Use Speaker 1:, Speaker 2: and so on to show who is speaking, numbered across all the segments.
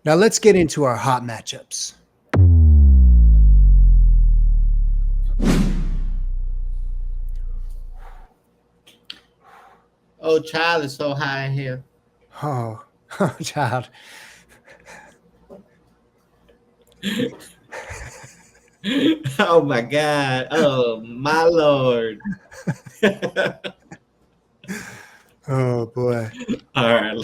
Speaker 1: Now let's get into our hot matchups.
Speaker 2: Oh, child is so high in here.
Speaker 1: Oh, oh child.
Speaker 2: Oh my God. Oh my Lord.
Speaker 1: Oh boy.
Speaker 2: All right.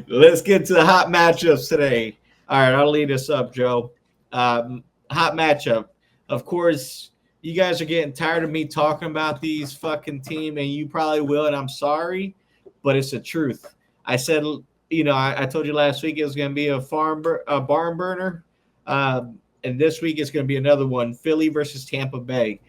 Speaker 2: Let's get to the hot matchups today. All right, I'll lead us up, Joe. Hot matchup. Of course, you guys are getting tired of me talking about these fucking team, and you probably will, and I'm sorry, but it's the truth. I said, I told you last week it was going to be a barn burner, and this week it's going to be another one: Philly versus Tampa Bay.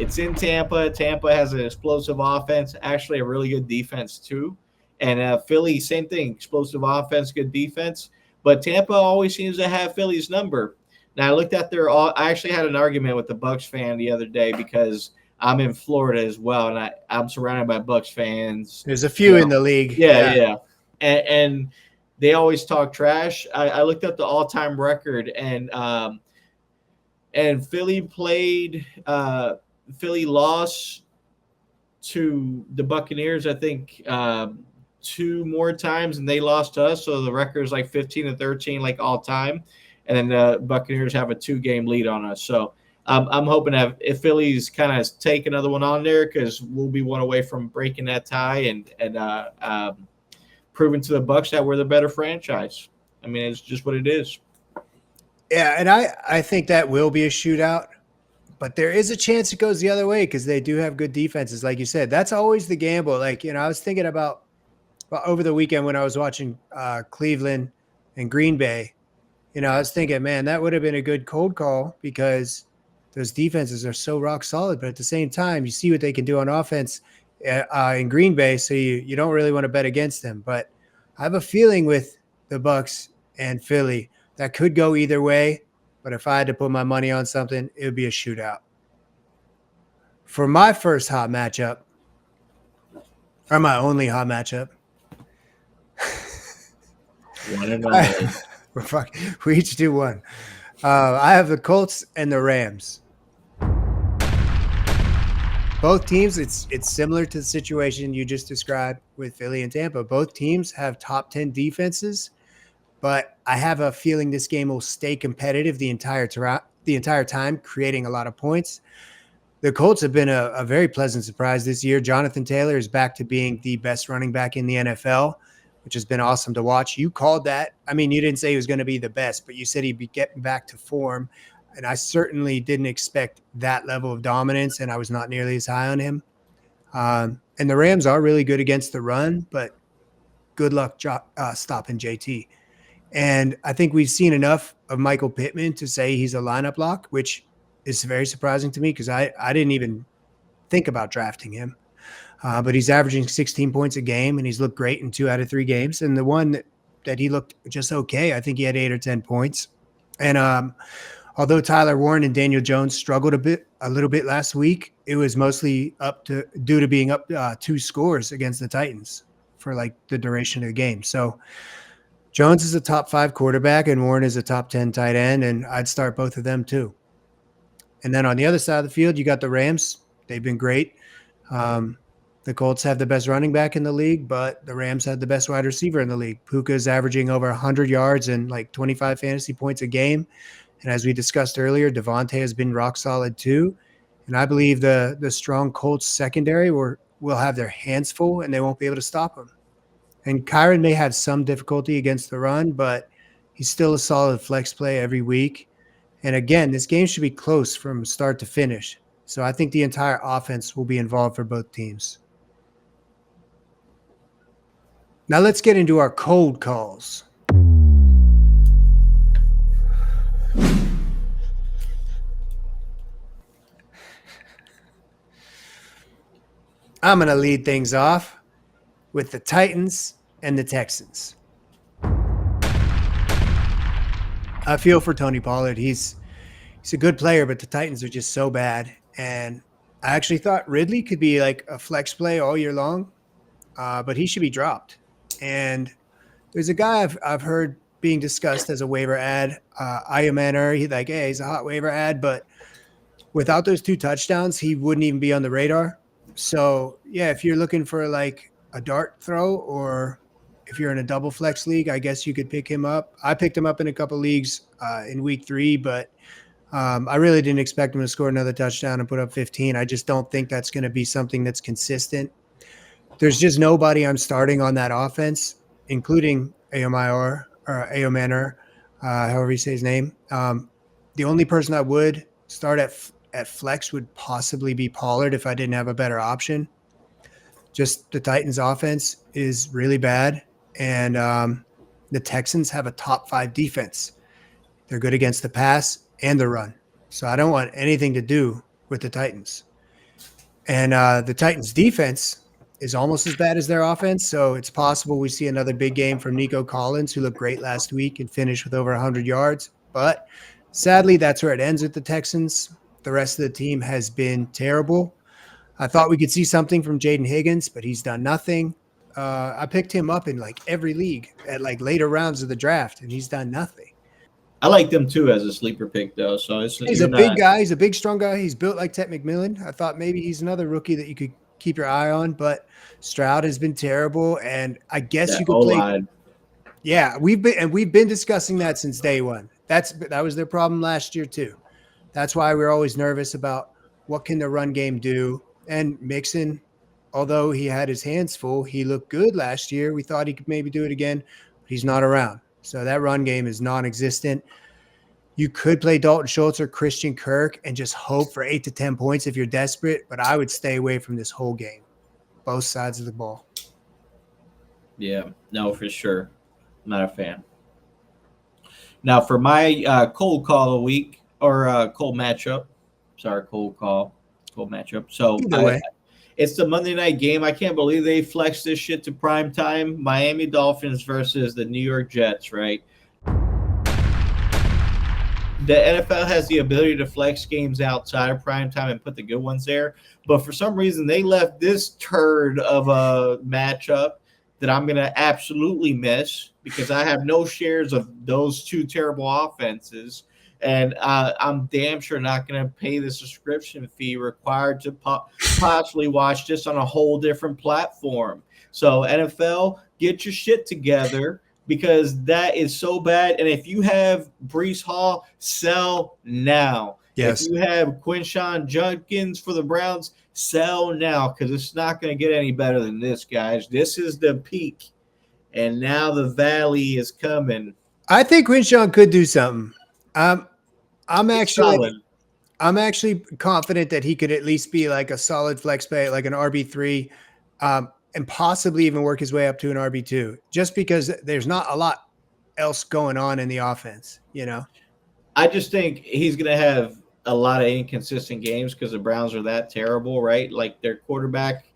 Speaker 2: It's in Tampa. Tampa has an explosive offense, actually a really good defense too. And Philly, same thing, explosive offense, good defense. But Tampa always seems to have Philly's number. Now I looked at I actually had an argument with the Bucks fan the other day because I'm in Florida as well, and I'm surrounded by Bucks fans.
Speaker 1: There's a few in the league.
Speaker 2: Yeah,
Speaker 1: Yeah.
Speaker 2: yeah, and they always talk trash. I looked up the all-time record, and Philly played. Philly lost to the Buccaneers, I think, two more times, and they lost to us. So the record is like 15-13, like all time. And then the Buccaneers have a 2-game lead on us. So I'm hoping that if Philly's kind of take another one on there, because we'll be one away from breaking that tie and proving to the Bucks that we're the better franchise. I mean, it's just what it is.
Speaker 1: Yeah, and I think that will be a shootout. But there is a chance it goes the other way because they do have good defenses, like you said. That's always the gamble. Like, I was thinking about over the weekend when I was watching Cleveland and Green Bay. I was thinking, man, that would have been a good cold call because those defenses are so rock solid. But at the same time, you see what they can do on offense in Green Bay, so you don't really want to bet against them. But I have a feeling with the Bucks and Philly that could go either way. But if I had to put my money on something, it would be a shootout. For my first hot matchup, or my only hot matchup,
Speaker 2: One and one.
Speaker 1: we each do one. I have the Colts and the Rams. Both teams, it's similar to the situation you just described with Philly and Tampa. Both teams have top 10 defenses, but I have a feeling this game will stay competitive the entire time, creating a lot of points. The Colts have been a very pleasant surprise this year. Jonathan Taylor is back to being the best running back in the NFL, which has been awesome to watch. You called that. I mean, you didn't say he was going to be the best, but you said he'd be getting back to form. And I certainly didn't expect that level of dominance, and I was not nearly as high on him. And the Rams are really good against the run, but good luck stopping JT. And I think we've seen enough of Michael Pittman to say he's a lineup lock, which is very surprising to me because I didn't even think about drafting him. But he's averaging 16 points a game, and he's looked great in 2 out of 3 games. And the one that he looked just okay, I think he had 8 or 10 points. And although Tyler Warren and Daniel Jones struggled a little bit last week, it was mostly due to being up 2 scores against the Titans for like the duration of the game. So Jones is a top 5 quarterback and Warren is a top 10 tight end, and I'd start both of them too. And then on the other side of the field, you got the Rams. They've been great. The Colts have the best running back in the league, but the Rams had the best wide receiver in the league. Puka is averaging over 100 yards and like 25 fantasy points a game. And as we discussed earlier, Devontae has been rock solid too. And I believe the strong Colts secondary will have their hands full and they won't be able to stop him. And Kyron may have some difficulty against the run, but he's still a solid flex play every week. And again, this game should be close from start to finish. So I think the entire offense will be involved for both teams. Now let's get into our cold calls. I'm going to lead things off with the Titans and the Texans. I feel for Tony Pollard. He's a good player, but the Titans are just so bad. And I actually thought Ridley could be like a flex play all year long, but he should be dropped. And there's a guy I've heard being discussed as a waiver ad, Ayamaner. He like, hey, he's a hot waiver ad, but without those 2 touchdowns, he wouldn't even be on the radar. So yeah, if you're looking for like a dart throw, or if you're in a double flex league, I guess you could pick him up. I picked him up in a couple leagues in week 3, but I really didn't expect him to score another touchdown and put up 15. I just don't think that's going to be something that's consistent. There's just nobody I'm starting on that offense, including Aomayor or Aomaner, however you say his name. The only person I would start at flex would possibly be Pollard if I didn't have a better option. Just the Titans' offense is really bad, and the Texans have a top 5 defense. They're good against the pass and the run. So I don't want anything to do with the Titans. And the Titans' defense is almost as bad as their offense. So it's possible we see another big game from Nico Collins, who looked great last week and finished with over 100 yards. But sadly, that's where it ends with the Texans. The rest of the team has been terrible. I thought we could see something from Jaden Higgins, but he's done nothing. I picked him up in like every league at like later rounds of the draft, and he's done nothing.
Speaker 2: I like them too as a sleeper pick, though. So
Speaker 1: He's a big guy. He's a big, strong guy. He's built like Ted McMillan. I thought maybe he's another rookie that you could keep your eye on, but Stroud has been terrible. And I guess you could play.
Speaker 2: O-line.
Speaker 1: Yeah, we've been discussing that since day one. That was their problem last year too. That's why we're always nervous about what can the run game do. And Mixon, although he had his hands full, he looked good last year. We thought he could maybe do it again, but he's not around. So that run game is non-existent. You could play Dalton Schultz or Christian Kirk and just hope for 8 to 10 points if you're desperate, but I would stay away from this whole game, both sides of the ball.
Speaker 2: Yeah, no, for sure. Not a fan. Now, for my cold call of the week, or cold matchup. Sorry, cold matchup. So
Speaker 1: Either way.
Speaker 2: it's the Monday night game. I can't believe they flexed this shit to prime time. Miami Dolphins versus the New York Jets, right? The NFL has the ability to flex games outside of prime time and put the good ones there. But for some reason, they left this turd of a matchup that I'm going to absolutely miss because I have no shares of those 2 terrible offenses. And I'm damn sure not going to pay the subscription fee required to possibly watch this on a whole different platform. So NFL, get your shit together because that is so bad. And if you have Breece Hall, sell now.
Speaker 1: Yes.
Speaker 2: If you have Quinshawn Judkins for the Browns, sell now because it's not going to get any better than this, guys. This is the peak. And now the valley is coming.
Speaker 1: I think Quinshawn could do something. I'm actually confident that he could at least be like a solid flex play, like an RB3, and possibly even work his way up to an RB2, just because there's not a lot else going on in the offense, you know?
Speaker 2: I just think he's going to have a lot of inconsistent games because the Browns are that terrible, right? Like their quarterback,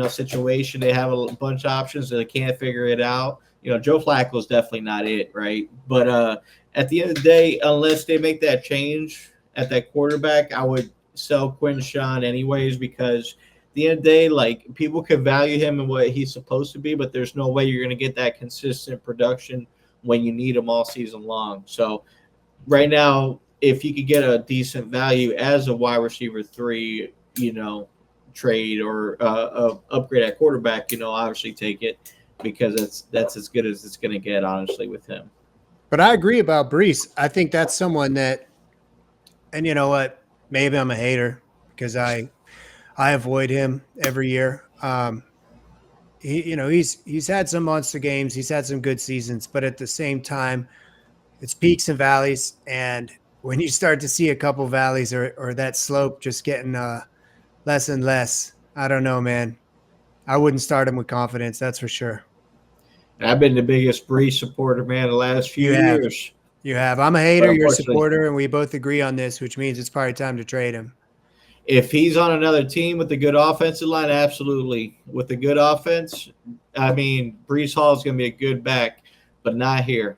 Speaker 2: situation, they have a bunch of options that they can't figure it out. Joe Flacco is definitely not it, right? But at the end of the day, unless they make that change at that quarterback, I would sell Quinshawn anyways because at the end of the day, like people can value him and what he's supposed to be, but there's no way you're going to get that consistent production when you need him all season long. So right now, if you could get a decent value as a wide receiver 3, trade or upgrade at quarterback, obviously take it because that's as good as it's going to get, honestly, with him.
Speaker 1: But I agree about Breece. I think that's someone that, and you know what? Maybe I'm a hater because I avoid him every year. He's had some monster games. He's had some good seasons, but at the same time, it's peaks and valleys. And when you start to see a couple valleys or that slope just getting less and less, I don't know, man. I wouldn't start him with confidence. That's for sure.
Speaker 2: And I've been the biggest Breece supporter, man, the last few years.
Speaker 1: You have. I'm a hater. You're a supporter, and we both agree on this, which means it's probably time to trade him.
Speaker 2: If he's on another team with a good offensive line, absolutely. With a good offense, I mean, Breece Hall is going to be a good back, but not here.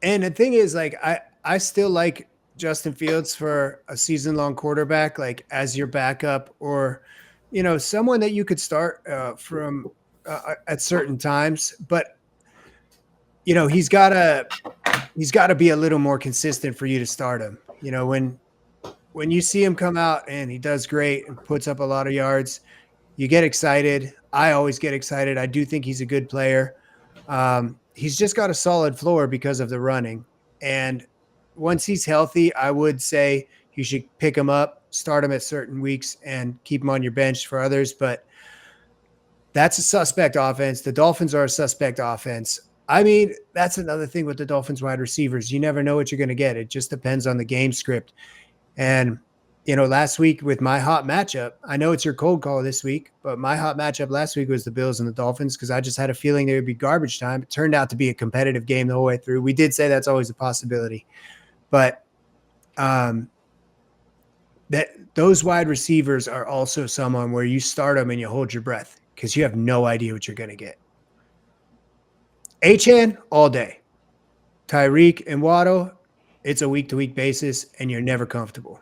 Speaker 1: And the thing is, like, I still like Justin Fields for a season-long quarterback, like as your backup or, someone that you could start from at certain times, but he's got to be a little more consistent for you to start him. When you see him come out and he does great and puts up a lot of yards, you get excited. I always get excited. I do think he's a good player. He's just got a solid floor because of the running. And once he's healthy, I would say you should pick him up, start him at certain weeks, and keep him on your bench for others. But that's a suspect offense. The Dolphins are a suspect offense. I mean, that's another thing with the Dolphins wide receivers. You never know what you're going to get. It just depends on the game script. And, last week with my hot matchup, I know it's your cold call this week, but my hot matchup last week was the Bills and the Dolphins because I just had a feeling there would be garbage time. It turned out to be a competitive game the whole way through. We did say that's always a possibility. But that those wide receivers are also someone where you start them and you hold your breath because you have no idea what you're going to get. Achane all day. Tyreek and Waddle, it's a week-to-week basis, and you're never comfortable.